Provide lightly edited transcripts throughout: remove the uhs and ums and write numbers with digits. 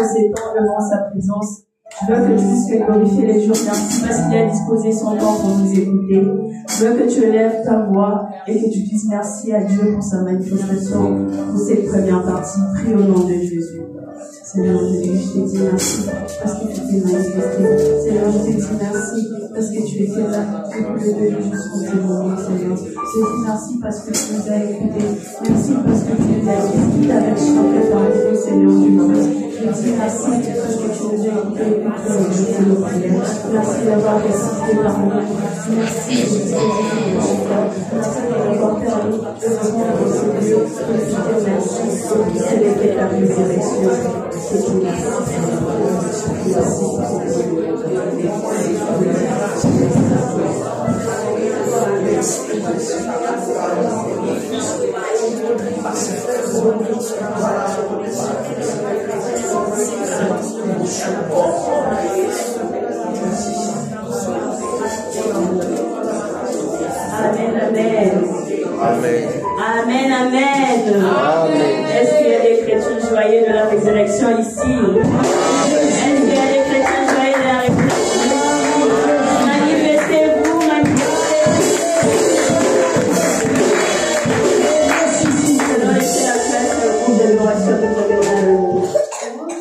pour ces temps devant sa présence. Je veux que tu puisses te glorifier les jours. Merci parce qu'il a disposé son temps pour nous écouter. Je veux que tu élèves ta voix et que tu dises merci à Dieu pour sa manifestation, pour cette première partie. Prie au nom de Jésus. Seigneur Jésus, je te dis merci parce que tu t'es manifesté. Seigneur, je te dis merci parce que tu étais là depuis le début jusqu'au moment, Seigneur. Je te dis merci parce que tu nous as écoutés. Merci parce que tu nous as écoutés avec chanté par le Seigneur Jésus. Je te dis merci parce que tu nous as écoutés et que tu nous as prières. Merci d'avoir récité par nous. Merci d'avoir permis de rendre ce lieu. Je te remercie pour célébrer ta résurrection. C'est une Amen, amen. Amen. Amen, amen. Amen. Est-ce qu'il y a des chrétiens joyeux de la résurrection ici? Est-ce qu'il y a des chrétiens joyeux de la résurrection? Manifestez-vous, manifestez-vous. Alors laissez la place au groupe d'adoration de Dieu. Amen.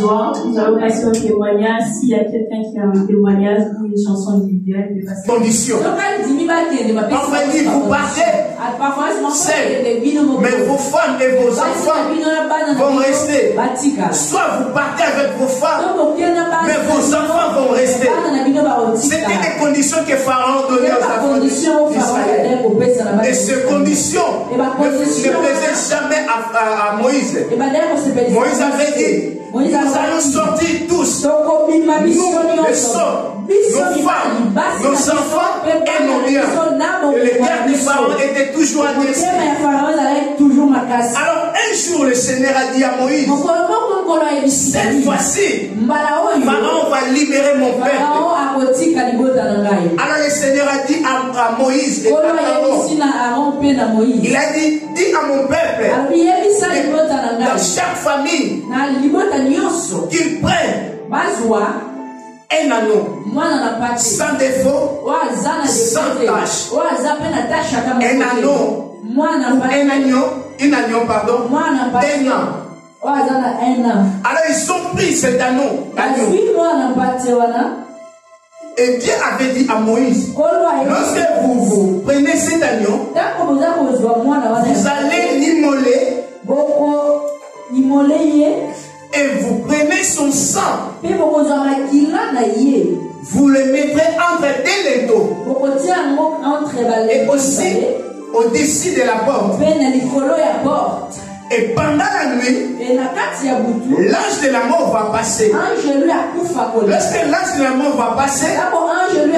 s'asseoir. Nous allons passer au témoignage. S'il y a quelqu'un qui a un témoignage ou une chanson individuelle, de passer. Condition. On va dire, vous partez seul, mais vos femmes et vos enfants vont rester. Soit vous partez avec vos femmes, mais vos enfants vont rester. C'était des conditions que Pharaon donnait aux enfants d'Israël. Et ces conditions ne plaisaient jamais à Moïse. Moïse avait dit, nous allons sortir tous, nous, les sommes, nos femmes, nos enfants et nos biens. Et les gardes du Pharaon étaient toujours agressés. Alors un jour le Seigneur a dit à Moïse, cette fois-ci, Pharaon va libérer mon peuple. Alors le Seigneur a dit à Moïse et à Aaron, il a dit, dis à mon peuple, dans chaque famille, qu'ils prennent un anneau, sans défaut, sans tâche, un agneau, d'un an. Alors ils ont pris cet anneau, et Dieu avait dit à Moïse, lorsque vous prenez cet agneau, vous allez l'immoler, et vous prenez son sang, vous le mettrez entre deux linteaux, et aussi au-dessus de la porte. Et pendant la nuit, l'ange de la mort va passer. Lorsque l'ange de la mort va passer, à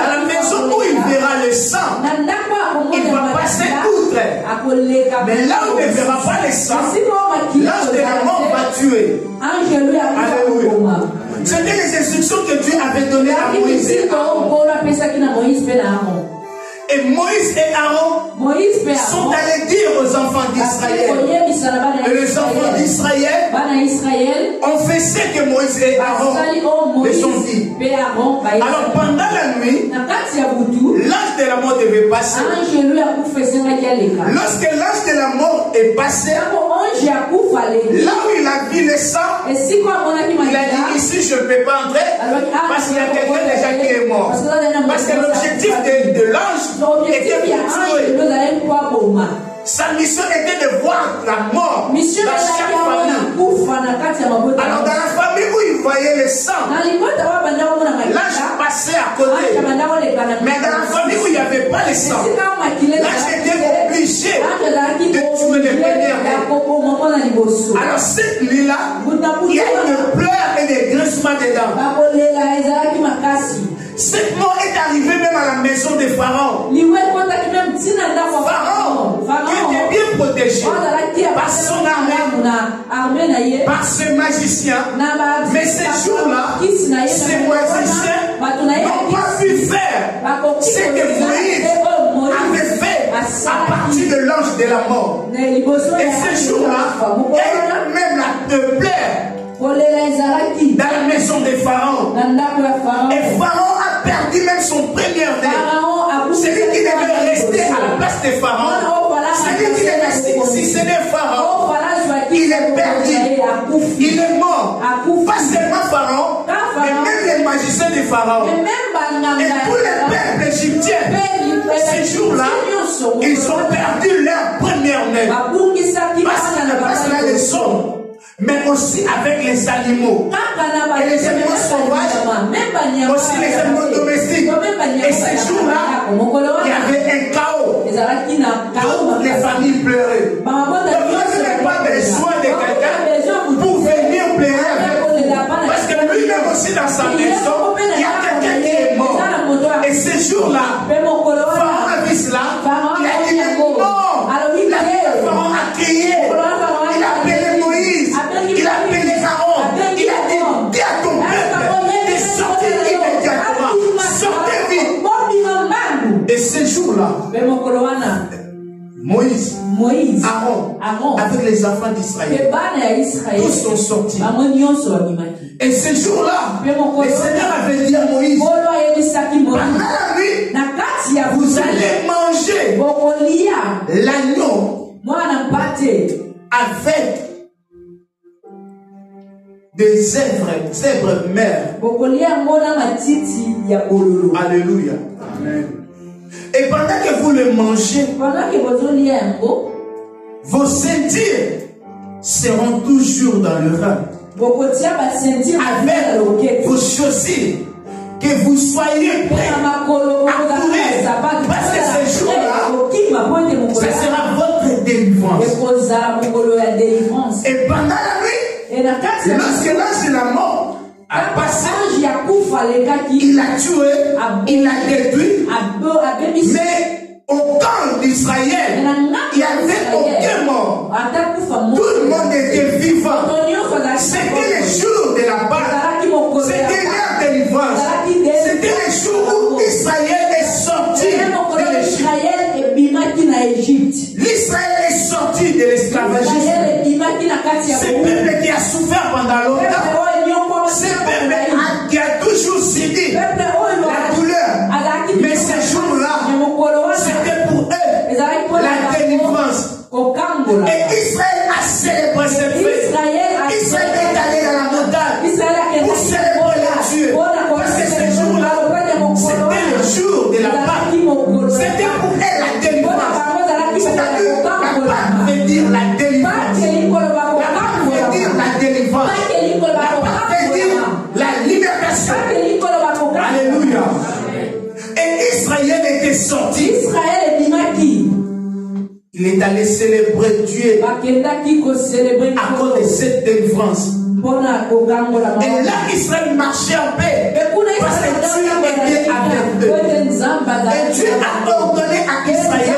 la maison où il verra le sang, il va passer outre. Mais là où il ne verra pas le sang, l'ange de la mort va tuer. Alléluia. C'était les instructions que Dieu avait données à Moïse et Aaron. Et Moïse et Aaron sont allés dire aux enfants d'Israël. Et les enfants d'Israël ont fait ce que Moïse et Aaron les ont dit. Alors pendant la nuit, l'ange de la mort devait passer. Lorsque l'ange de la mort est passé, là où il a vu le sang, il a dit ici je ne peux pas entrer parce qu'il y a quelqu'un déjà qui est mort. Parce que l'objectif de l'ange était pour tuer. Sa mission était de voir la mort dans chaque famille. Alors dans la famille où il voyait le sang, l'ange passait à côté. Mais dans la famille où il n'y avait pas le sang, l'ange était obligé de tuer les premiers. Alors cette nuit-là, il y a une pleure et des grincements des dents. Cette mort est arrivée même à la maison de Pharaon. Pharaon qui était bien protégé par son armée, par ses magiciens. Mais ces jours-là, ces magiciens n'ont pas pu faire ce que Moïse avait fait à partir de l'ange de la mort. Et ces jours-là, elle même la plaire dans la maison de Pharaon. Et Pharaon a perdu même son premier-né. Celui qui devait rester à la place de Pharaon. Celui qui devait succéder Pharaon. Il est perdu. Il est mort. Pas seulement Pharaon, mais même les magiciens de Pharaon. Et tous les peuples égyptiens, ces jours-là, ils ont perdu leur première-né. Parce que là, les hommes, mais aussi avec les animaux. Et les animaux sauvages, aussi les animaux domestiques. Et ces jours-là, il y avait un chaos. Toutes les familles pleuraient. Donc, vous n'avez pas besoin de quelqu'un pour venir pleurer avec vous. Parce que lui-même aussi dans sa maison, il y a quelqu'un qui est mort. Et ces jours-là, Pharaon a vu cela. Il a dit non. Pharaon a crié. Il a appelé Moïse. Il a appelé Aaron. Il a dit, dis à ton peuple de sortir immédiatement. Sortez vite. Et ces jours-là, Moïse, Aaron, avec les enfants d'Israël, tous sont sortis. Et ces jours-là, le Seigneur avait dit à Moïse, pendant la nuit, vous allez manger l'agneau avec des zèbres mères. Alléluia. Amen. Et pendant que vous le mangez, vos ceintures seront toujours dans le rein. Avec vos chaussures, que vous soyez prêts à courir. Parce que ce jour-là, ce sera votre délivrance. Et pendant la nuit, lorsque l'ange de la mort a passé, il a tué, il a détruit, mais au camp d'Israël, il n'y avait aucun mort. Tout le monde était vivant. C'était le jour de la Pâque. C'était leur délivrance. C'était le jour où Israël est sorti de l'Égypte. L'Israël est sorti de l'esclavagisme. Ce peuple qui a souffert pendant longtemps, ce peuple qui a toujours subi la douleur. Mais ce jour-là, c'était pour eux la délivrance. Et Israël a célébré ce fait. Israël est allé dans la montagne pour célébrer le Dieu. Parce que ce jour-là, c'était le jour de la Pâque. C'était pour eux la délivrance. C'est-à-dire, la Pâque veut dire la délivrance. La Pâque veut dire la délivrance. La Pâque veut dire la libération. Alléluia. Et Israël était sorti. Il est allé célébrer Dieu à cause de cette délivrance. Et là, Israël marchait en paix. Parce que Dieu était avec eux. Et Dieu a ordonné à Israël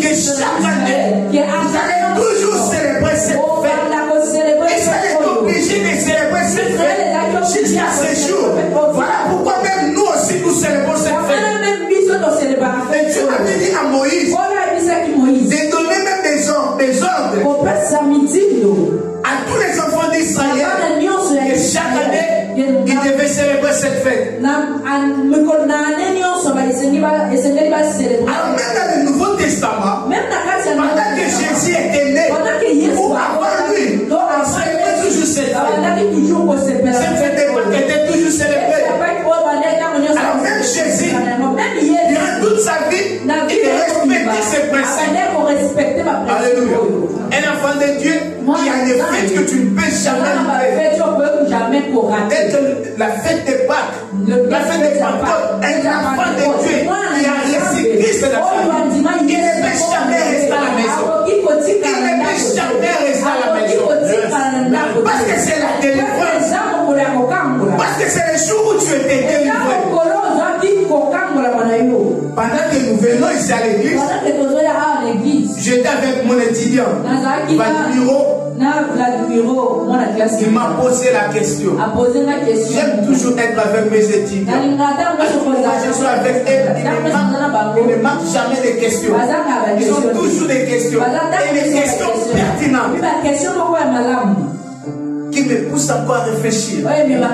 que chaque année, ils allaient toujours célébrer cette fête. Israël est obligé de célébrer cette fête jusqu'à ce jour. Voilà pourquoi même nous aussi nous célébrons cette fête. Et Dieu avait dit à Moïse de donner même des ordres à tous les enfants d'Israël que chaque année ils devaient célébrer cette fête. Alors même dans le Nouveau Testament, pendant que Jésus était né, ou avant lui, on célébrait toujours cette fête. Cette fête était toujours célébrée. Alors même Jésus, durant toute sa vie, il respectait ses principes. Alléluia. Un enfant de Dieu, il y a des fêtes que tu ne peux jamais louper. La fête de Pâques, la fête de Pentecôte, un enfant de Dieu, il a reçu Christ de la famille. Il ne peut jamais rester à la maison. Il ne peut jamais rester à la maison. Parce que c'est la délivrance. Parce que c'est le jour où tu étais délivré. Pendant que nous venons ici à l'église, j'étais avec mon étudiant, il m'a posé la question. J'aime toujours être avec mes étudiants. Je suis avec eux, ils ne manquent jamais de questions. Ils ont toujours des questions. Et des questions pertinentes qui me poussent encore à réfléchir. Il m'a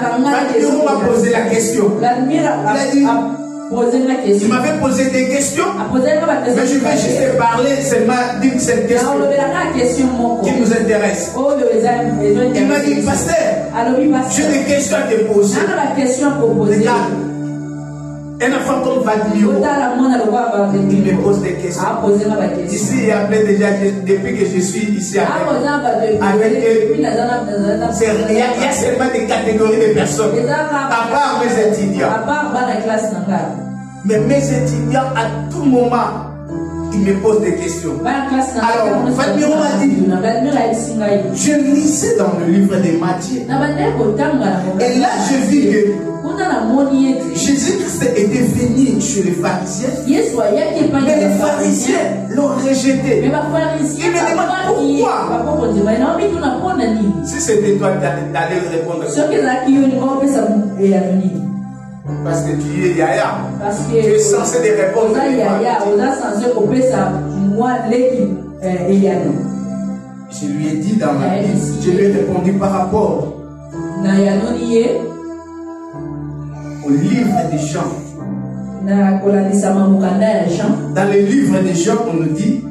posé la question. Tu m'avais posé des questions, mais je vais juste parler seulement d'une seule question qui nous intéresse. Il m'a dit, pasteur, j'ai des questions à te poser. Regarde, un enfant comme Vladimir, il me pose des questions. Ici, il y a déjà, depuis que je suis ici avec eux, il y a seulement des catégories de personnes, à part mes étudiants. Mais mes étudiants, à tout moment, ils me posent des questions. Alors, Vladimir m'a dit, je lisais dans le livre de Matthieu. Et là, je vis que Jésus-Christ était venu chez les pharisiens, mais les pharisiens l'ont rejeté. Il me demande pourquoi. Si c'était toi d'aller répondre, parce que tu es Yaya, tu es censé de répondre. Je lui ai dit dans ma vie, je lui ai répondu par rapport au livre des Jean. Dans le livre des Jean, on nous dit,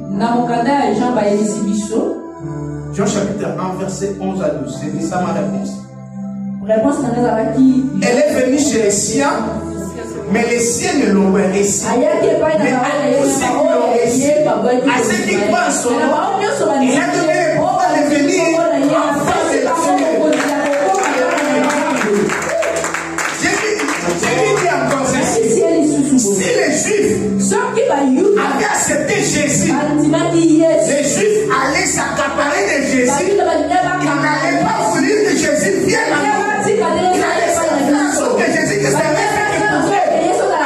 Jean chapitre 1, verset 11 à 12. C'est ça ma réponse. Elle est venue chez les siens, mais les siens ne l'ont pas reçu. Mais à tous ceux qui l'ont reçu, à ceux qui croient en son nom, il a donné le pouvoir de venir enfants de Dieu. J'ai dit encore ceci. Si les Juifs avaient accepté Jésus, les Juifs allaient s'accaparer de Jésus. Ils n'allaient pas vouloir que Jésus vienne à nous. Ils allaient faire en sorte que Jésus que ça reste.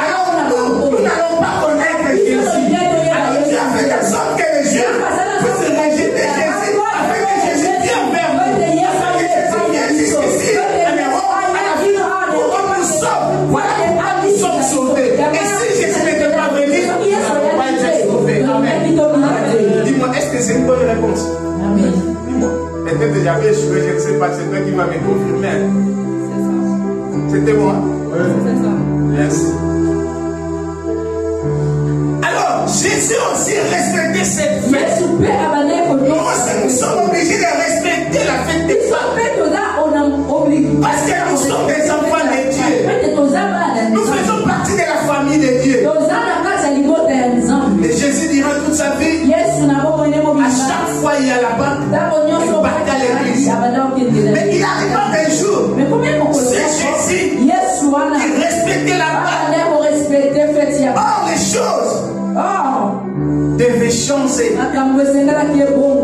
Alors nous n'allons pas connaître Jésus. Alors Dieu a fait en sorte que les Juifs puissent rejeter Jésus afin que Jésus vienne vers nous. Afin que Jésus vienne jusqu'ici en Europe, à la ville où nous sommes. Voilà pourquoi nous sommes sauvés. Et si Jésus n'était pas venu, nous n'allons pas être sauvés. Amen. Dis-moi, est-ce que c'est une bonne réponse? Amen. Dis-moi. Peut-être que j'avais échoué, je ne sais pas, c'est toi qui vas me confirmer. C'était moi? Oui. C'est ça. Merci. Alors, Jésus aussi respectait cette fête. Nous aussi, nous sommes obligés de respecter la fête des femmes. Parce que nous sommes des enfants de Dieu. Nous faisons partie de la famille de Dieu. Et Jésus dira toute sa vie, à chaque fois il y a là-bas, il partait à l'église. Mais il arriva un jour, c'est Jésus qui respectait la Pâque. Or, les choses devaient changer.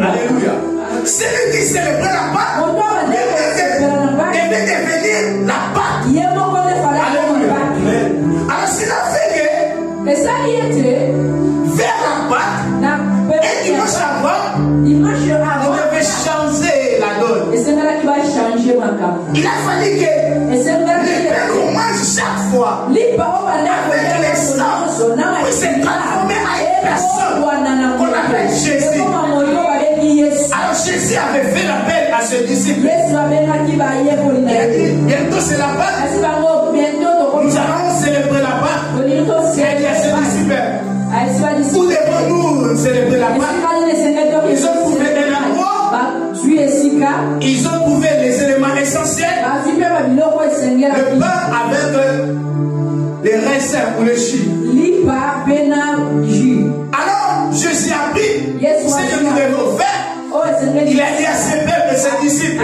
Alléluia. Celui qui célébrait la Pâque devait devenir la Pâque. Alléluia. Alors, cela fait que vers la Pâque, et dimanche avant, on devait changer la donne. Il a fallu que les pères qu'on mange chaque fois avec les sangs puissent se transformer à une personne qu'on appelle Jésus. Alors Jésus avait fait l'appel à ses disciples. Il a dit, bientôt c'est la Pâque. Nous allons célébrer la Pâque. Et il y a ses disciples. Où devons-nous célébrer la Pâque? Ils ont trouvé un endroit. Ils ont trouvé les éléments essentiels. Le pain avec les raisins ou le jus. Alors, Jésus a pris ce que nous devons faire. Il a dit à ses pères et ses disciples,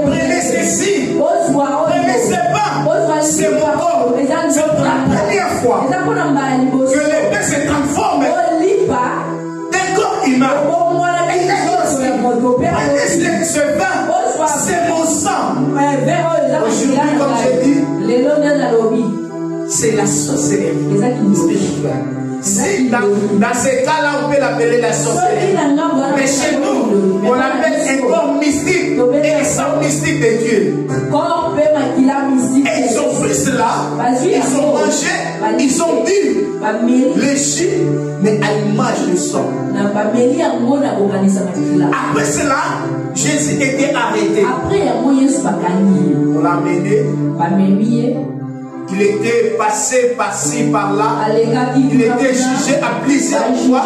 prenez ceci, prenez ce pain, c'est mon corps. C'est pour la première fois que le pain se transforme d'un corps humain. Et il a dit aussi, prenez ce pain, c'est mon sang. Aujourd'hui, comme j'ai dit, c'est la sorcellerie spirituelle. Si dans ces cas-là, on peut l'appeler la sorcellerie. Mais chez nous, on l'appelle un corps mystique et un sang mystique de Dieu. Et ils ont pris cela, ils ont mangé, ils ont bu le jus, mais à l'image du sang. Après cela, Jésus était arrêté. On l'a amené. Il était passé par-ci, par-là. Il était jugé à plusieurs fois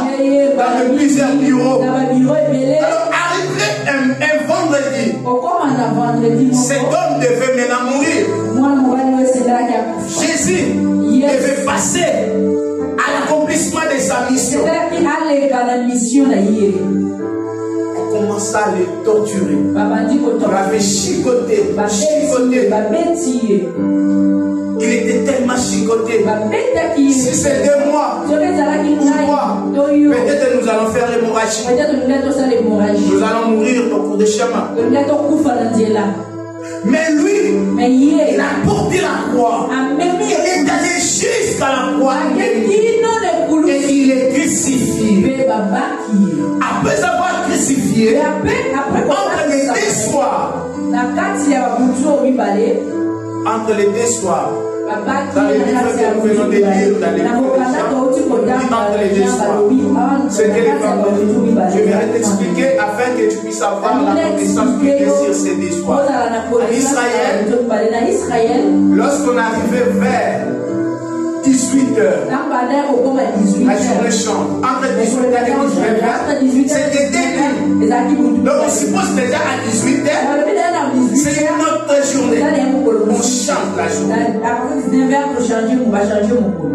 dans plusieurs bureaux. Alors, arrivé un vendredi, cet homme devait maintenant mourir. Jésus devait passer à l'accomplissement de sa mission. On commença à le torturer. On l'avait chicoté. Il était tellement chicoté. Si c'était moi, peut-être nous allons faire l'hémorragie. Nous allons mourir au cours du chemin. Mais lui, il a porté la croix. Il est allé jusqu'à la croix. Et il est crucifié. Après avoir crucifié, entre les deux soirs, entre les deux soirs, dans les livres que nous venons de lire, dans les livres entre les deux soirs, c'était les vendredis. Je vais t'expliquer afin que tu puisses avoir la connaissance que tu sur ces deux soirs. En Israël, lorsqu'on arrivait vers 18h, la journée chante. Entre 18h et 19h, c'était début. Donc on suppose déjà à 18h, c'est une autre journée. change la journée.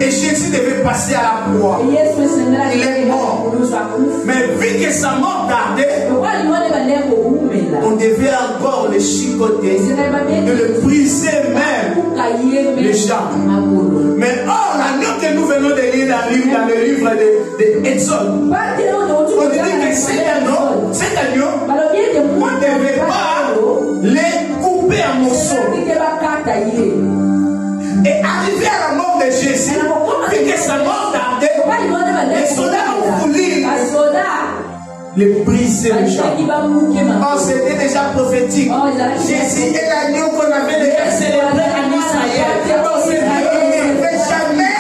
Et Jésus devait passer à la croix. Il est mort. Mais vu que sa mort tardait, on devait encore le chicoter et le briser même les jambes. Mais or, l'agneau que nous venons de lire dans le livre d'Exode, on dit que cet agneau, on ne devait pas les couper en morceaux. Et arrivé à la mort de Jésus, vu que sa mort tardait, les soldats ont voulu les briser les jambes. Oh, c'était déjà prophétique. Jésus est l'agneau qu'on avait déjà célébré en Israël. Oh, c'est Dieu ne fait jamais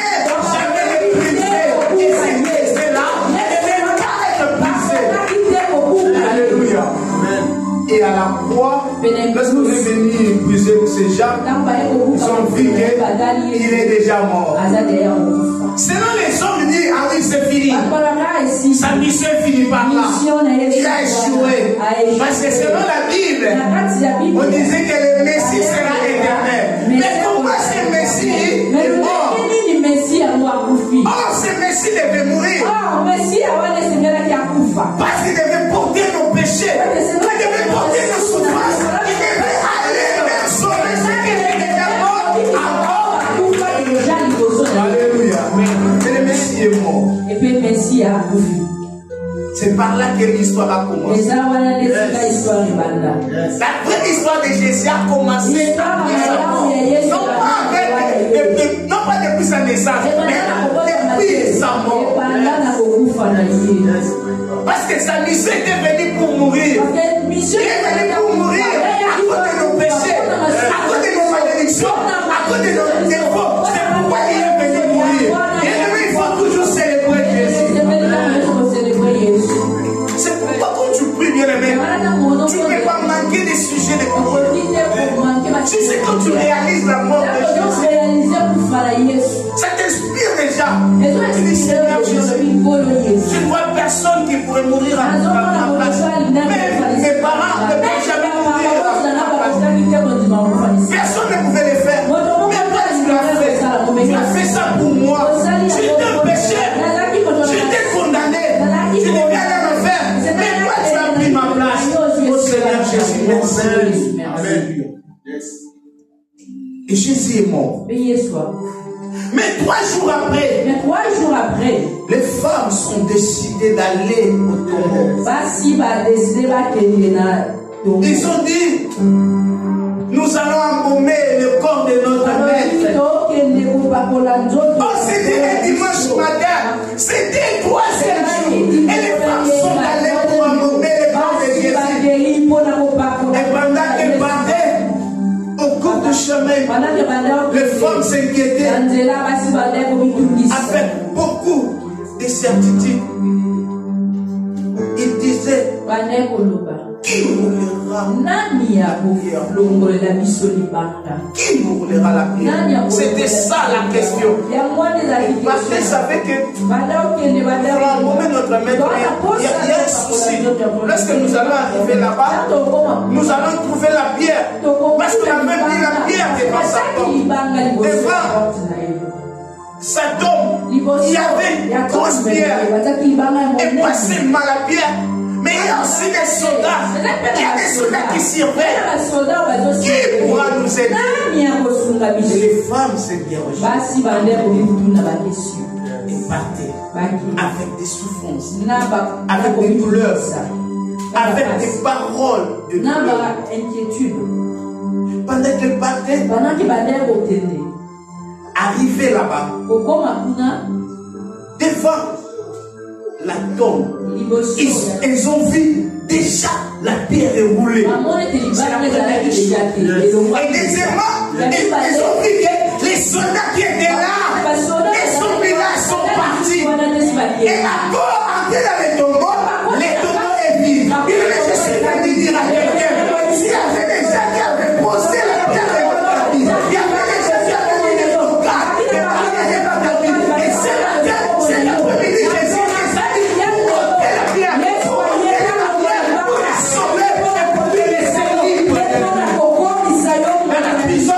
les briser. Et c'est resté là, et ne pas être brisé. Alléluia. Et à la croix, lorsque nous est venu briser ses jambes, ils ont vu qu'il est déjà mort. Selon les hommes, disent, ah oui, c'est fini. Sa mission est finie par là. Il a échoué. Parce que selon la Bible, on disait que le Messie sera éternel. Mais pourquoi ce Messie est mort? Oh, ce Messie devait mourir. Parce qu'il devait porter nos péchés. Il devait porter nos souffrances. Il devait aller vers sauver ce qui était déjà mort avant. Alléluia. Mais le Messie est mort. Et puis le Messie a mouru. C'est par là que l'histoire a commencé. La vraie histoire de Jésus a commencé non pas depuis sa naissance, mais depuis sa mort. Parce que sa mission était venue pour mourir. Il est venu pour mourir à cause de nos péchés, à cause de nos malédictions, à cause de nos défauts. C'est pourquoi il est venu mourir. Et il faut toujours célébrer Jésus. C'est pourquoi quand tu pries, bien aimé, tu ne peux pas manquer des sujets de prière. Tu sais, quand tu réalises la mort de Jésus, ça t'inspire déjà. Tu dis, Seigneur Jésus, je ne vois personne qui pourrait mourir à ma place. Même mes parents ne peuvent jamais mourir à ma place. Personne ne pouvait le faire. Mais toi, tu l'as fait. Tu as fait ça pour moi. Tu étais un pécheur. Tu étais condamné. Tu devais aller en enfer. Mais toi, tu as pris ma place. Oh Seigneur Jésus, merci. Amen. Et Jésus est mort. Mais 3 jours après, les femmes sont décidées d'aller au tombeau. Ils ont dit, nous allons embaumer le corps de notre maître. Oh, c'était le dimanche matin. C'était le 3e jour. Et les femmes sont allées pour embaumer le corps de Jésus. Et pendant qu'elles partaient, au cours du chemin, les femmes s'inquiétaient avec beaucoup de certitude. Ils disaient, qui mourra? Qui mourra la prière? C'était ça la question. Parce qu'ils savaient que pour embaumer notre maître, il y a un souci. Lorsque nous allons arriver là-bas, nous allons trouver la pierre. Parce qu'on a même mis la pierre devant sa tombe. Devant sa tombe, il y avait une grosse pierre. Et passé mal la pierre. Mais il y a aussi des soldats. Il y a des soldats qui surveillent. Qui pourra nous aider? Les femmes s'interrogeaient. Et partaient avec des souffrances, avec des douleurs, avec des paroles de douleur. Pendant qu'elles partaient, arrivés là-bas, devant la tombe, ils ont vu déjà la pierre roulée. C'est la première des choses. Et deuxièmement, ils ont vu que les soldats qui étaient là, les soldats sont partis. Et la mort entrée dans les tombeaux, les tombeaux est vide. Je suis venu dire à quelqu'un, s'il y avait des gens qui avaient posé la pierre de votre vie, il y avait des gens qui avaient mis des tocards, des barrières de votre vie. Et c'est l'après-midi, Jésus. Ils ont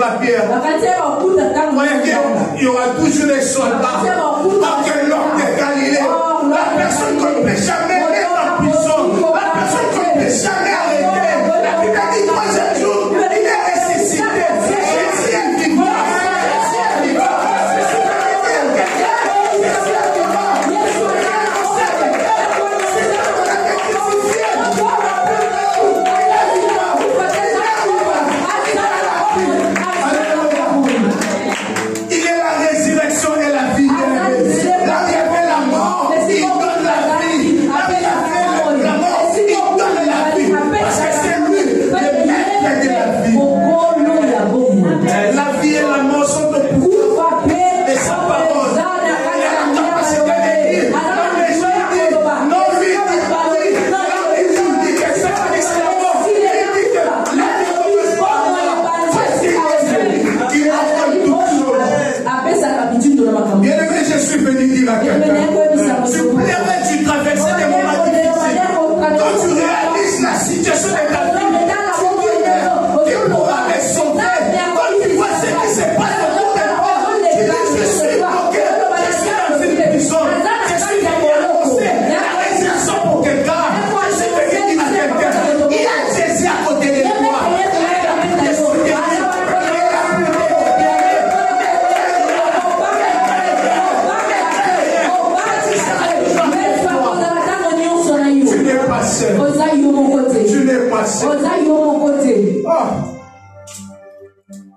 la pierre. Il y aura toujours des soldats. Parce que l'homme de Galilée, la personne qu'on ne peut jamais mettre en prison, la personne qu'on ne peut jamais arrêter. La Bible dit troisième jour, il est ressuscité. Jésus est vivant.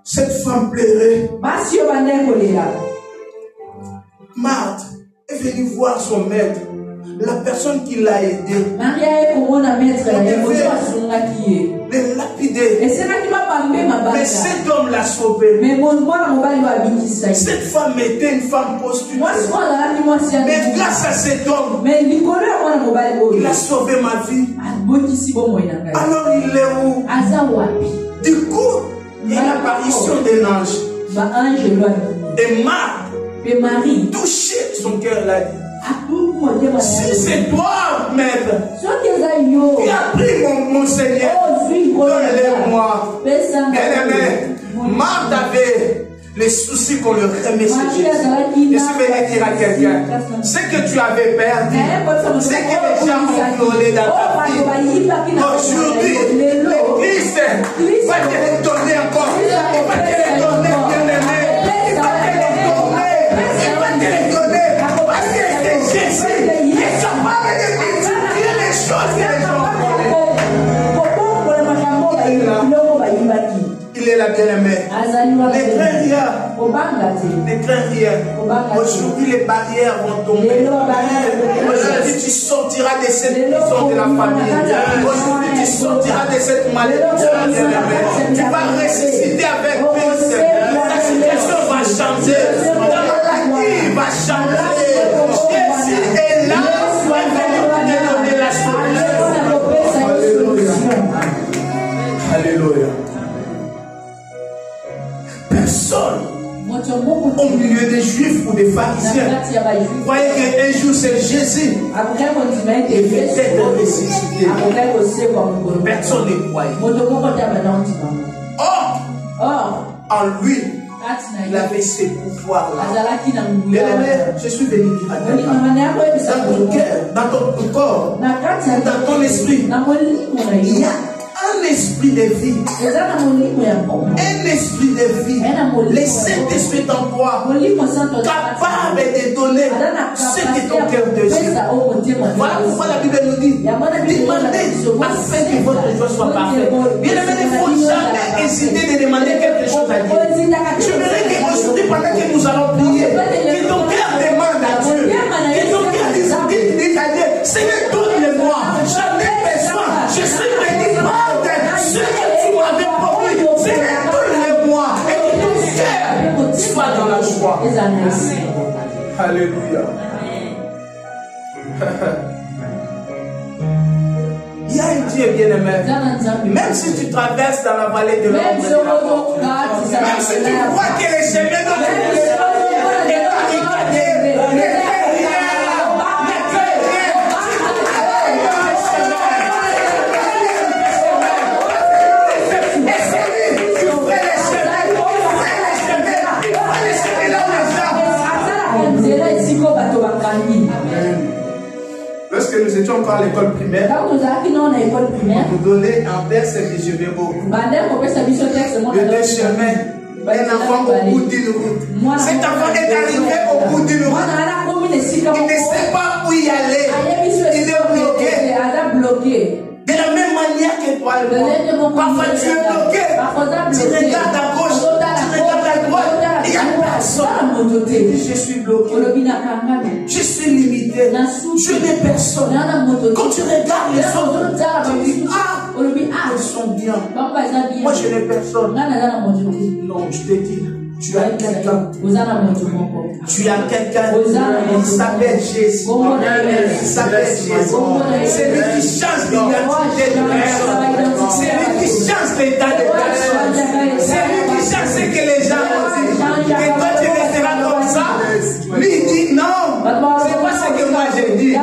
Cette femme pleurait. Marthe est venue voir son maître, la personne qui l'a aidé. Le lapider. Mais cet homme l'a sauvé. Cette femme était une femme prostituée. Mais grâce à cet homme, il a sauvé ma vie. Alors il est où? Du coup, il y a l'apparition d'un ange. Et Marie, touché son cœur, l'a dit. Si c'est toi, maître, qui as pris mon Seigneur, donne-le-moi. Bien-aimé, Marthe avait les soucis qu'on le remet sur Jésus. Je suis venu dire à quelqu'un, ce que tu avais perdu, ce que les gens ont volé dans ta vie, aujourd'hui, le Christ va te le donner encore. Il va te le donner, bien-aimé. Il va te le donner. Il va te le donner. Parce que c'est Jésus. Il est capable de multiplier les choses que les gens connaissent. Il est la bien-aimée. Ne crains rien. Ne crains rien. Aujourd'hui, les barrières vont tomber. Aujourd'hui, tu sortiras de cette prison de la famille. Aujourd'hui, tu sortiras de cette malédiction, bien-aimée. Tu vas ressusciter avec Christ. Ta situation va changer. Ta maladie va changer. Jésus est là. Il va venir te donner la solution. Alléluia. Personne au milieu des juifs ou des pharisiens croyait qu'un jour c'est Jésus et devait être ressuscité. Personne ne croyait. Or, en lui, il avait ces pouvoirs-là. Je suis venu dire à quelqu'un, dans ton cœur, dans ton corps, dans ton esprit, il y a un esprit de vie. Un esprit de vie. Le Saint-Esprit en toi, capable de donner ce que ton cœur désire. Voilà pourquoi la Bible nous dit, demandez afin que votre joie soit parfaite. Bien aimé, il ne faut jamais hésiter de demander quelque chose à Dieu. Je voudrais qu'aujourd'hui, pendant que nous allons prier, que ton cœur demande à Dieu. Que ton cœur dise à Dieu, Seigneur, donne-le-moi. J'en ai besoin. Je suis béni. Ce que tu m'avais promis, Seigneur, donne-le-moi. Et que ton cœur soit dans la joie. Alléluia. Il y a un Dieu bien-aimé. Même si tu traverses dans la vallée de l'ombre de la mort, même si tu crois que les chemins de Lorsque nous étions encore à l'école primaire, on nous donnait un verset que je vais beaucoup. Le chemin. Un enfant au bout d'une route. Cet enfant est arrivé au bout d'une route. Il ne sait pas où y aller. Il est bloqué. De la même manière que toi et moi. Parfois tu es bloqué. Tu regardes à gauche, tu regardes à droite. Il n'y a personne. Je suis bloqué. Je suis limité. Je n'ai personne. Quand tu regardes les autres, tu dis, ah, ils sont bien. Moi je n'ai personne. Non, je te dis. Tu as quelqu'un. Tu as quelqu'un. Il s'appelle Jésus. Il s'appelle Jésus. C'est lui qui change l'identité de personne. C'est lui qui change l'état de personne. C'est lui qui change ce que les gens ont dit. Et toi tu resteras comme ça. Lui il dit non. C'est pas ce que moi j'ai dit.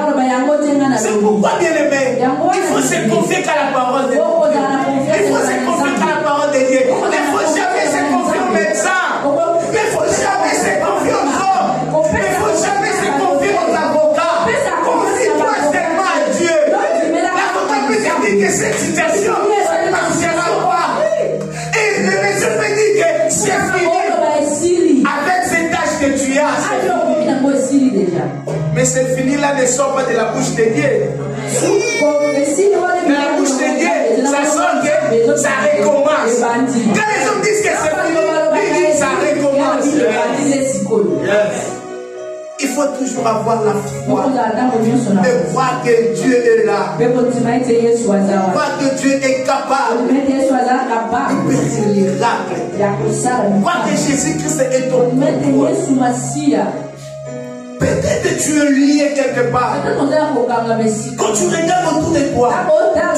C'est pourquoi bien aimé. Il faut se confier qu'à la parole de Dieu. Il faut se confier qu'à la parole de Dieu. Il ne faut jamais se confier au médecin. Il ne faut jamais se confier aux hommes. Il ne faut jamais se confier aux avocats. Confie-toi seulement à Dieu. L'avocat peut te dire que cette situation ne marchera pas. Et le médecin peut dire que c'est fini. Avec cet âge que tu as. Mais cette fini là ne sort pas de la bouche de Dieu. De la bouche de Dieu, ça sort que ça recommence. Quand les hommes disent que c'est fini, ça recommence. Il faut toujours avoir la foi de voir que Dieu est là. Voir que Dieu est capable de faire des miracles. Voir que Jésus-Christ est ton contrôle. Peut-être que tu es lié quelque part. Quand tu regardes autour de toi,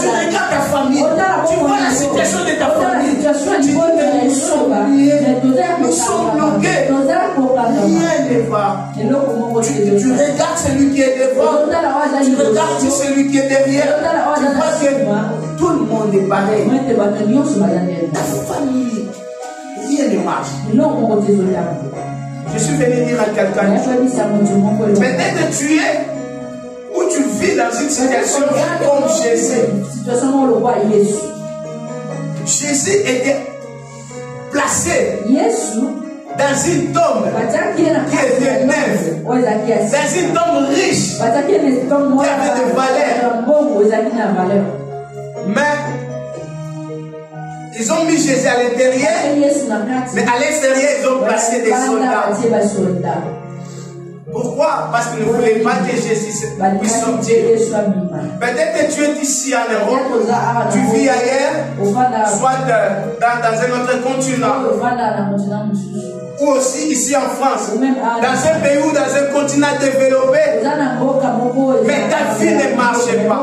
tu regardes ta famille, tu vois la situation de ta famille, tu dis que nous sommes liés, nous sommes bloqués. Rien ne va. Tu regardes celui qui est devant, tu regardes celui qui est derrière, tu vois que tout le monde est pareil. Ta famille, rien ne marche. Je suis venu dire à quelqu'un, peut-être que tu es ou tu vis dans une situation comme Jésus. Jésus était placé dans une tombe qui était neuve, dans une tombe riche, qui avait de valeur. Mais ils ont mis Jésus à l'intérieur, mais à l'extérieur, ils ont placé des soldats. Pourquoi? Parce qu'ils ne voulaient pas que Jésus puisse sortir. Peut-être que tu es ici en Europe, tu vis ailleurs, soit dans un autre continent, ou aussi ici en France, dans un pays ou dans un continent développé, mais ta vie ne marche pas.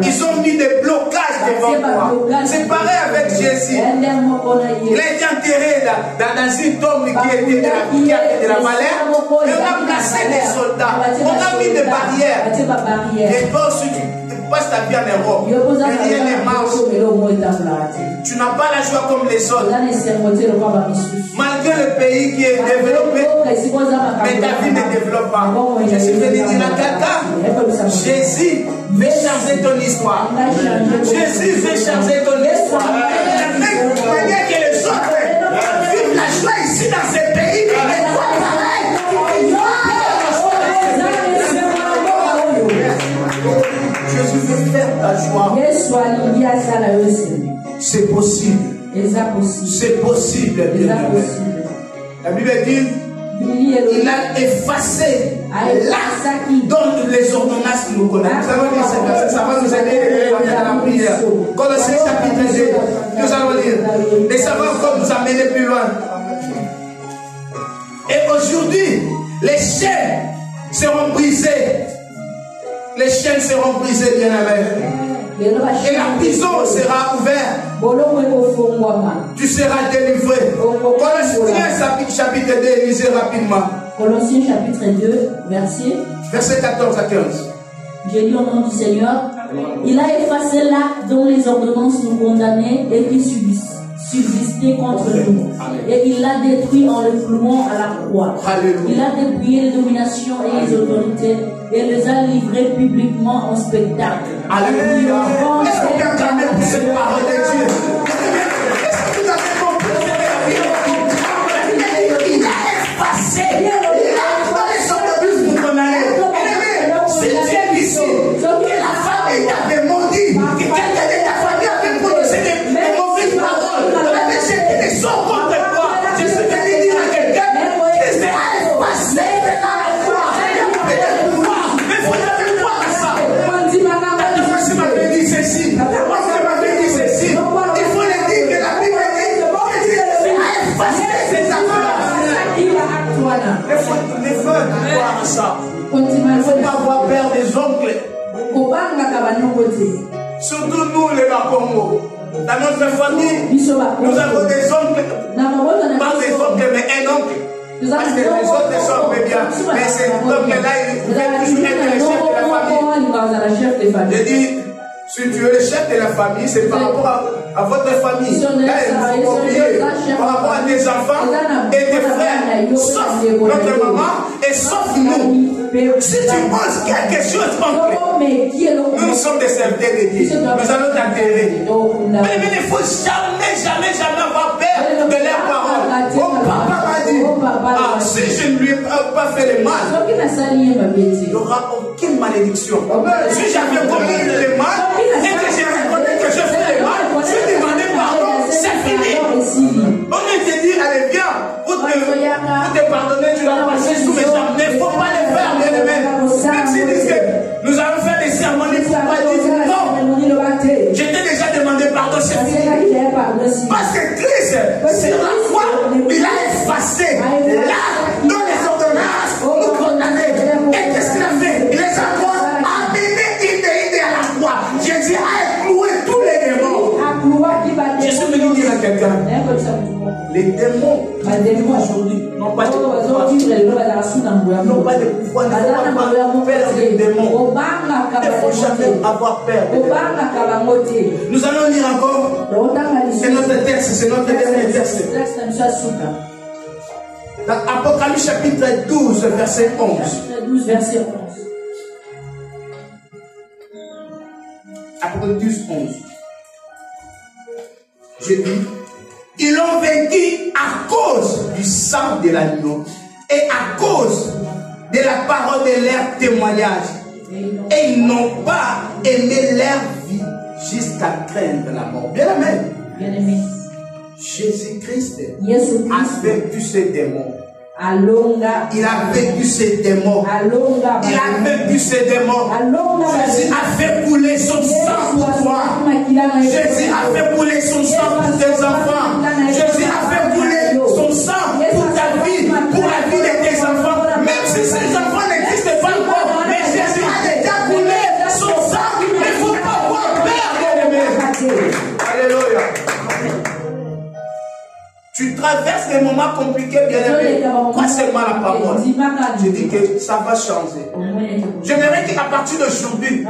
Ils ont mis des blocages devant toi. C'est pareil avec Jésus. Il a été enterré dans une tombe qui avait de la valeur, et on a placé des soldats, on a mis des barrières. Et toi aussi, tu passes ta vie en Europe, et rien ne marche. Tu n'as pas la joie comme les autres. Malgré le pays qui est développé, mais ta vie ne développe pas. Je suis venu dire à quelqu'un, Jésus veut changer ton histoire. Jésus veut changer ton histoire. De la même manière que les autres vivent la joie ici dans ce pays, et toi pareil. Jésus veut faire ta joie. C'est possible. C'est possible. La Bible dit, il a effacé l'acte dans les ordonnances que nous connaissons. Ça va nous aider à la prière. Colossiens chapitre 2, nous allons lire. Et ça va encore nous amener plus loin. Et aujourd'hui, les chaînes seront brisées. Les chaînes seront brisées, bien aimés. Et la prison sera ouverte. Tu seras délivré. Colossiens chapitre 2, lisez rapidement. Colossiens chapitre 2, verset 14 à 15. Je lis au nom du Seigneur. Il a effacé l'acte dont les ordonnances nous condamnaient et qui subsisté contre nous. Et il l'a détruit en le clouant à la croix. Il a dépouillé les dominations et les autorités et les a livrés publiquement en spectacle. Alléluia. Est-ce qu'on peut acclamer pour cette parole de Dieu? Est-ce que vous avez compris ce que la Bible dit? Il a effacé. Il a dans les autobus pour qu'on allait. Si tu es ici, que la famille t'avait maudit, que quelqu'un de ta famille avait prononcé des mauvaises paroles, avec ceux qui ne sont contre toi, je suis venu dire à quelqu'un que c'est à effacer de la croix. Il y a pas de pouvoir, mais il faut jamais croire à ça. Si m'avait dit ceci, moi je m'avais dit ceci, il faut le dire que la Bible dit que c'est à effacer ces affaires. Il faut croire à ça. Il ne faut pas avoir peur des oncles. Surtout nous les Bakongo. Dans notre famille, nous avons des oncles. Pas des oncles, mais un oncle. Parce que les autres sont un peu bien. Mais cet oncle-là, il veut toujours être le chef de la famille. Je dis, si tu es le chef de la famille, c'est par rapport à votre famille. Là, il faut oublier par rapport à tes enfants et tes frères, sauf notre maman et sauf nous. Si tu penses quelque chose contre nous sommes des serviteurs de Dieu. Nous allons t'enterrer. Mais il ne faut jamais avoir peur de leurs paroles. Oh, papa m'a dit, si je ne lui ai pas fait le mal, il n'y aura aucune malédiction. Si j'avais commis le mal et que j'ai reconnu que je fais le mal, je demandais pardon, c'est fini. On te dit, allez viens, pour te pardonner, tu vas passer sous mes jambes. Il ne faut pas le faire, bien aimé. Même s'ils disent que nous allons faire des cérémonies pour pas dire non. Je t'ai déjà demandé pardon, c'est fini. Parce que Christ, c'est la foi, il a effacé. Là, dans les ordonnances, nous condamner. Et qu'est-ce qu'il a fait? Il les a amenés à la croix. Jésus a éprouvé tous les démons. Je suis venu dire à quelqu'un, les démons aujourd'hui n'ont pas de pouvoir. N'ont pas de pouvoir. Ne faut pas avoir peur des démons. Il ne faut jamais avoir peur des démons. Nous allons lire encore. C'est notre texte, c'est notre dernier texte. Dans Apocalypse chapitre 12, verset 11. 12, verset 11. Apocalypse 11. Je dis, ils l'ont vaincu à cause du sang de l'agneau et à cause de la parole de leur témoignage. Et ils n'ont pas aimé leur vie jusqu'à craindre la mort. Bien aimé. Jésus-Christ a vaincu ces démons. Il a vaincu ces démons. Il a vaincu ces démons. Jésus a fait couler son sang pour toi. Jésus a fait couler son sang pour tes enfants. Jésus a fait couler son sang pour ta vie, pour la vie de tes enfants. Même si ces enfants n'existent pas encore, mais Jésus a déjà coulé son sang. Il ne faut pas avoir peur, bien-aimé. Alléluia. Tu traverses des moments compliqués, bien-aimé. Pas seulement la parole. Je dis que ça va changer. J'aimerais qu'à partir d'aujourd'hui,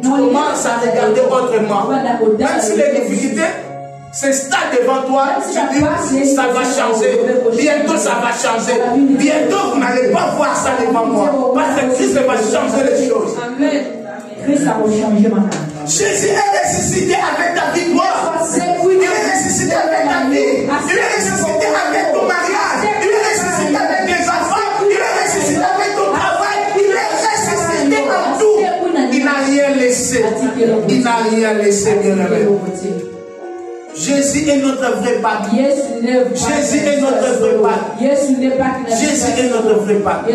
tu commences à regarder autrement. Même si les difficultés s'installent devant toi, tu dis ça va changer. Bientôt ça va changer. Bientôt vous n'allez pas voir ça devant moi. Parce que Christ va changer les choses. Amen. Christ va changer ma vie. Jésus est ressuscité avec ta victoire. Il est ressuscité avec ta vie. Il est ressuscité avec ton mariage. Il est ressuscité avec tes enfants. Il est ressuscité avec ton travail. Il est ressuscité en tout. Il n'a rien laissé. Il n'a rien laissé, bien-aimé. Jésus est notre vrai Pâque. Jésus est notre vrai Pâque. Jésus est notre vrai Pâque.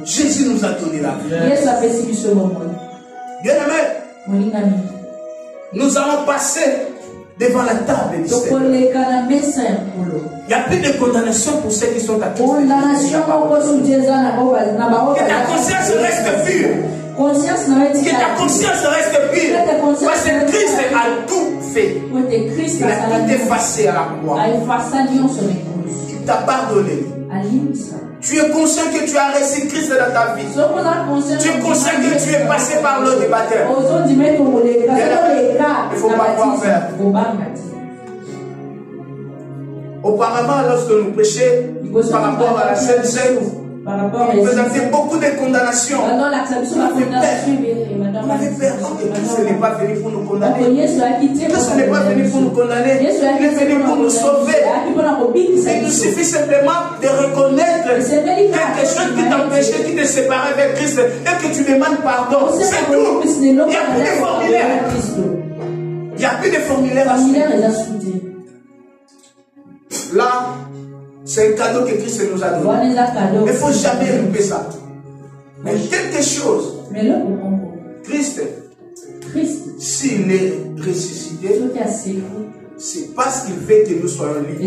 Jésus nous a donné la vie. Bien-aimé, nous allons passer devant la table du Seigneur. Il n'y a plus de condamnation pour ceux qui sont à Christ. Que ta conscience reste pure. Que ta conscience reste pure. Parce que Christ a tout fait. Il a tout effacé à la croix. Il t'a pardonné. Tu es conscient que tu as reçu Christ dans ta vie. Tu es conscient que tu es passé par l'eau du baptême. Il ne faut pas avoir peur. Auparavant, lorsque nous prêchions par rapport à la Sainte Seine, on faisait beaucoup de condamnations. On avait peur que Christ n'est pas venu pour nous condamner. Christ n'est pas venu pour nous condamner. Il est venu pour nous sauver. Il nous suffit simplement de reconnaître quelque chose qui t'empêchait, qui te séparait avec Christ et que tu demandes pardon. C'est tout. Il n'y a plus de formulaire. Il n'y a plus de formulaire à suivre. Là, c'est un cadeau que Christ nous a donné. Il ne faut jamais louper ça. Mais quelque chose, Christ, s'il est ressuscité, c'est parce qu'il veut que nous soyons libres.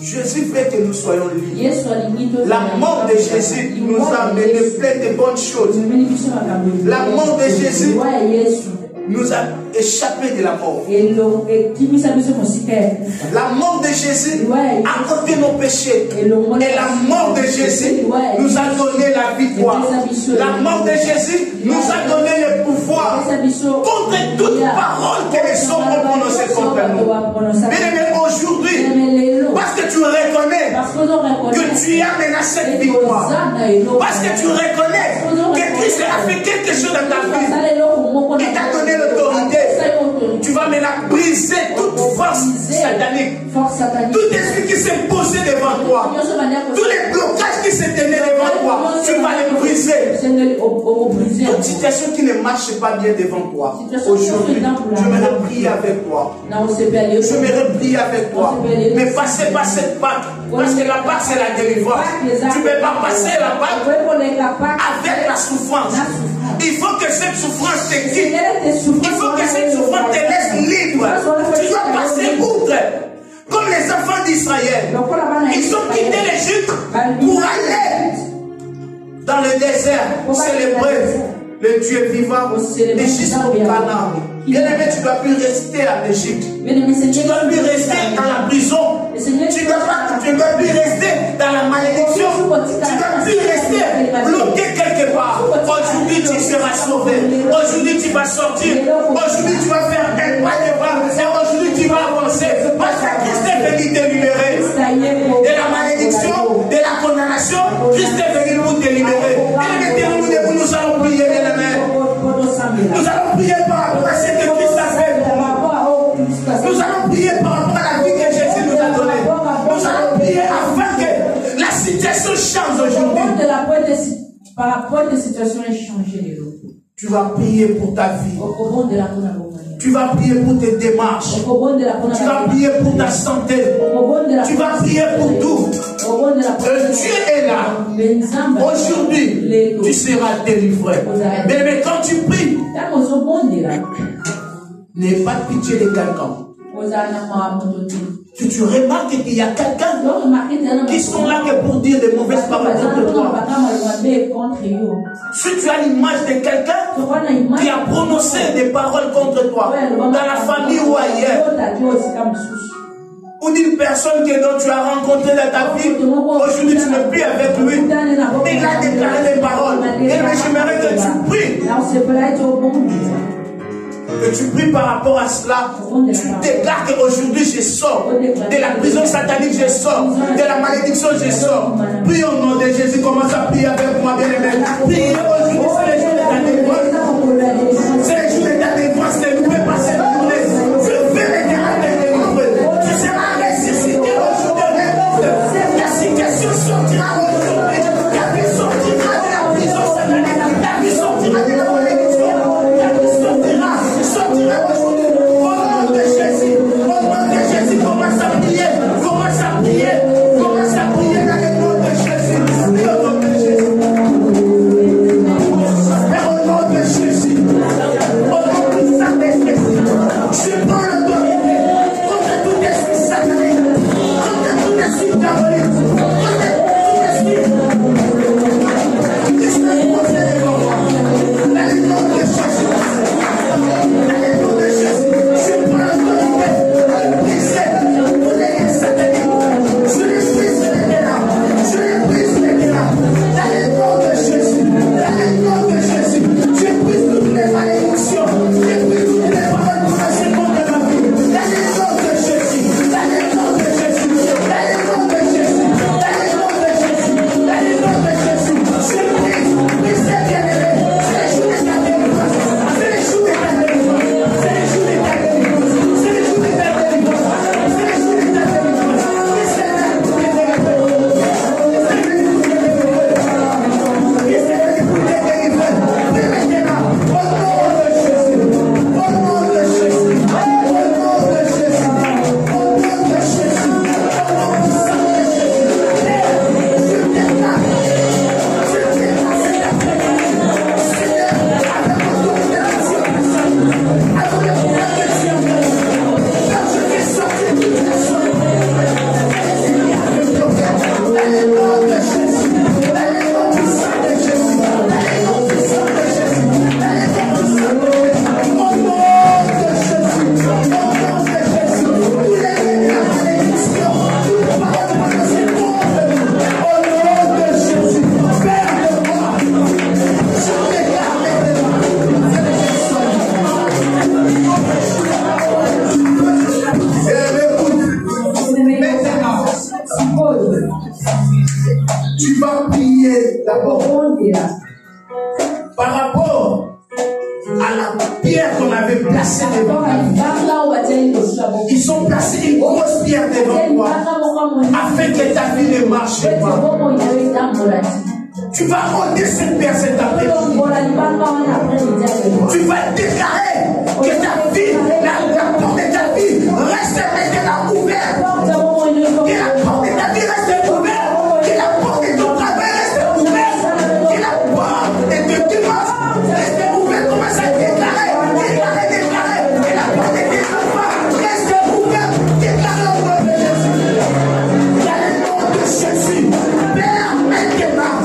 Jésus veut que nous soyons libres. La mort de Jésus nous a amené plein de bonnes choses. La mort de Jésus nous a échappé de la mort. La mort de Jésus a ôté nos péchés. Et la mort de Jésus nous a donné la victoire. La mort de Jésus nous a donné le pouvoir contre toute parole que les hommes ont prononcée contre nous. Mais aujourd'hui, parce que tu reconnais que tu as menacé cette victoire, parce que tu reconnais que Christ a fait quelque chose dans ta vie, il t'a donné l'autorité. Tu vas maintenant briser toute force satanique. Tout esprit qui s'est posé devant toi, tous les blocages qui se tenaient devant toi, tu vas les briser. Toute situation qui ne marche pas bien devant toi, aujourd'hui, j'aimerais prier avec toi. J'aimerais prier avec toi. Mais passez pas cette Pâque, parce que la Pâque c'est la délivrance. Tu ne peux pas passer la Pâque avec la souffrance. Il faut que cette souffrance te quitte. Il faut que cette souffrance te laisse libre. Tu dois passer outre. Comme les enfants d'Israël. Ils ont quitté l'Égypte pour aller dans le désert pour célébrer le Dieu vivant et jusqu'au Canaan. Bien aimé, tu ne dois plus rester en Égypte. Tu ne dois plus rester dans la prison. Tu ne dois plus rester dans la malédiction. Tu ne dois plus rester bloqué quelque part. Aujourd'hui, tu seras sauvé. Aujourd'hui, tu vas sortir. Aujourd'hui, tu vas faire un pas devant. Et aujourd'hui, tu vas avancer. Parce que Christ est venu te libérer de la malédiction, de la condamnation. Christ est venu pour te libérer. Et nous allons prier, bien aimé. Nous allons prier par rapport à ce que Christ a fait. Nous allons prier par rapport à la vie que Jésus nous a donnée. Nous allons prier afin que la situation change aujourd'hui. Par rapport à la situation est changée. Tu vas prier pour ta vie. Tu vas prier pour tes démarches. Tu vas prier pour ta santé. Tu vas prier pour tout. Dieu est là. Aujourd'hui, tu seras délivré. Mais quand tu pries, n'aie pas de pitié de quelqu'un. Tu remarques qu'il y a quelqu'un qui sont là que pour dire des mauvaises paroles contre toi. Si tu as l'image de quelqu'un qui a prononcé des paroles contre toi, dans la famille ou ailleurs, ou d'une personne dont tu as rencontré dans ta vie, aujourd'hui tu n'es plus avec lui, mais il a déclaré des paroles. Et j'aimerais que tu pries. Que tu pries par rapport à cela, tu déclares qu'aujourd'hui je sors de la prison satanique, je sors de la malédiction, je sors. Prie au nom de Jésus, commence à prier avec moi, bien aimé. Priez aujourd'hui, c'est le jour de ta délivrance. C'est le jour de ta délivrance, ne pouvez pas cette journée. Je vais l'éternel te délivrer. Tu seras ressuscité aujourd'hui. Ta situation sortira aujourd'hui. Ta vie sortira de la prison satanique. Ta vie sortira de la malédiction. Ta vie sortira. Sortira aujourd'hui. Au nom de Jésus. Au nom de Jésus, commence à prier. Commence à prier. Commence à prier dans le nom de Jésus. Au nom de Jésus. vas prier d'abord par rapport à la pierre qu'on avait placée devant toi. Ils ont placé une grosse pierre devant toi afin que ta vie ne marche pas. Tu vas ôter cette pierre cet après-midi. Tu vas déclarer que ta vie, la porte de ta vie reste maintenant ouverte. Que la porte de ta vie reste ouverte. Que la porte de ton travail reste ouverte. Que la porte de ton dimanche reste ouverte. Commence à déclarer. Que la porte de tes enfants reste ouverte. Déclarez au nom de Jésus. Dans le nom de Jésus. Père, maintenant.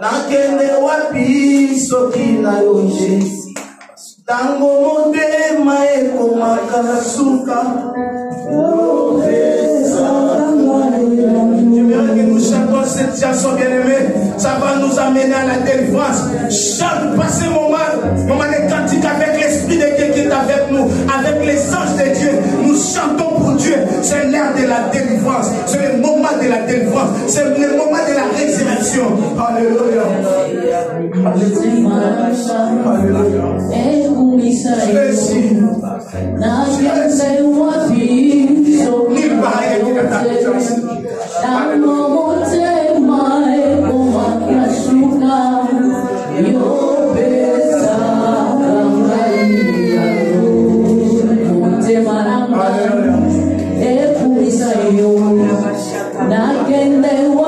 nakende wapi soki na yo Jésus tango motema ekomaka suka. J'aimerais que nous chantons cette chanson bien-aimée. Ça va nous amener à la délivrance. Chante, passez moment de cantique avec l'Esprit de Dieu qui est avec nous, avec les anges de Dieu. Nous chantons pour Dieu. C'est l'heure de la délivrance. C'est le moment de la délivrance. C'est le moment de la résurrection. Alléluia. Nakende